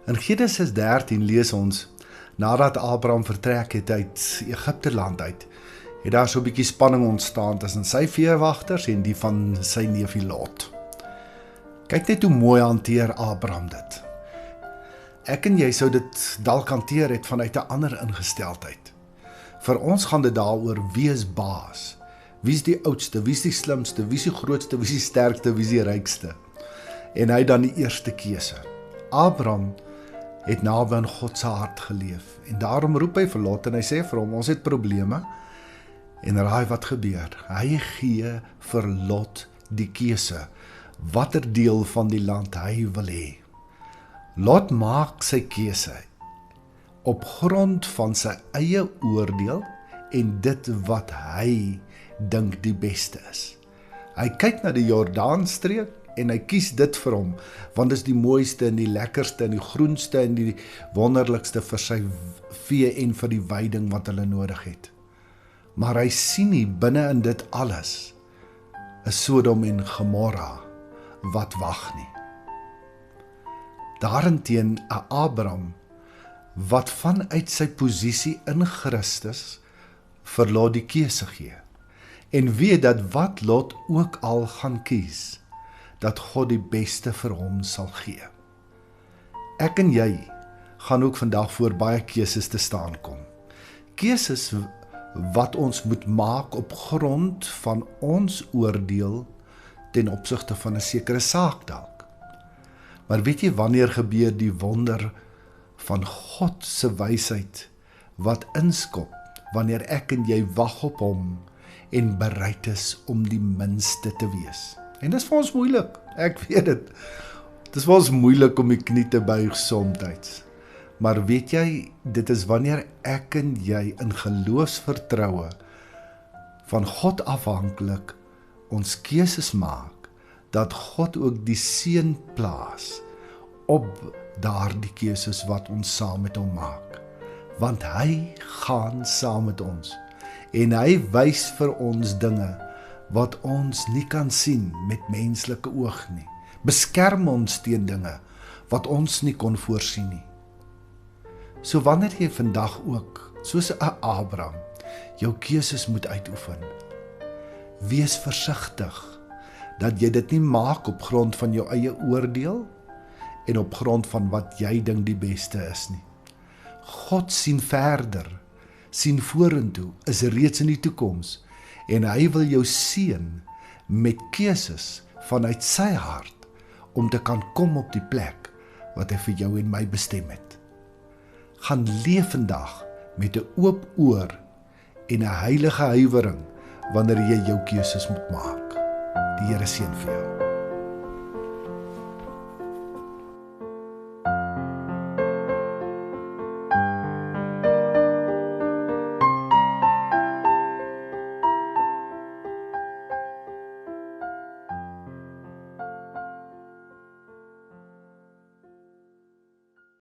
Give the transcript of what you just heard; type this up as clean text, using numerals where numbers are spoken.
In Genesis 13 lees ons, nadat Abraham vertrek het uit Egipte land uit, het daar so 'n bietjie spanning ontstaan tussen sy veewagters en die van sy neefie Lot. Kyk net hoe mooi hanteer Abraham dit. Ek en jy sou dit dalk hanteer het vanuit 'n ander ingesteldheid. Vir ons gaan dit daaroor wie is baas, wie is die oudste, wie is die slimste, wie is die grootste, wie is die sterkste, wie is die rykste. En hy dan die eerste keuse. Abraham het naby aan God se hart geleef en daarom roep hy vir Lot en hy sê vir hom, ons het probleme en raai wat gebeur. Hy gee vir Lot die keuse, watter deel van die land hy wil hê. Lot maak sy keuse op grond van sy eie oordeel en dit wat hy dink die beste is. Hy kyk na die Jordaanstreek en hy kies dit vir hom, want dit is die mooiste en die lekkerste en die groenste en die wonderlikste vir sy vee en vir die weiding wat hulle nodig het. Maar hy sien nie binne in dit alles 'n Sodom en Gomorra wat wag nie. Daarenteen 'n Abraham wat vanuit sy posisie in Christus vir Lot die keuse gee en weet dat wat Lot ook al gaan kies, dat God die beste vir hom sal gee. Ek en jy gaan ook vandag voor baie keuses te staan kom. Keuses wat ons moet maak op grond van ons oordeel ten opsigte van 'n sekere saak dalk. Maar weet jy wanneer gebeur die wonder van God se wysheid wat inskop wanneer ek en jy wag op hom en bereid is om die minste te wees? En dit is vir ons moeilik, ek weet dit. Dit is vir ons moeilik om die knie te buig somtyds. Maar weet jy, dit is wanneer ek en jy in geloofsvertroue van God afhanklik ons keuses maak, dat God ook die seën plaas op daardie keuses wat ons saam met hom maak. Want hy gaan saam met ons en hy wys vir ons dinge wat ons nie kan sien met menslike oog nie. Beskerm ons teen dinge wat ons nie kon voorsien nie. So wanneer jy vandag ook, soos 'n Abraham, jou keuses moet uitoefen, wees versigtig dat jy dit nie maak op grond van jou eie oordeel en op grond van wat jy dink die beste is nie. God sien verder, sien vorentoe, is reeds in die toekoms en hy wil jou seën met keuses vanuit sy hart om te kan kom op die plek wat hy vir jou en my bestem het. Gaan leef vandag met 'n oop oor en 'n heilige huiwering wanneer jy jou keuses moet maak. Die Here seën vir jou.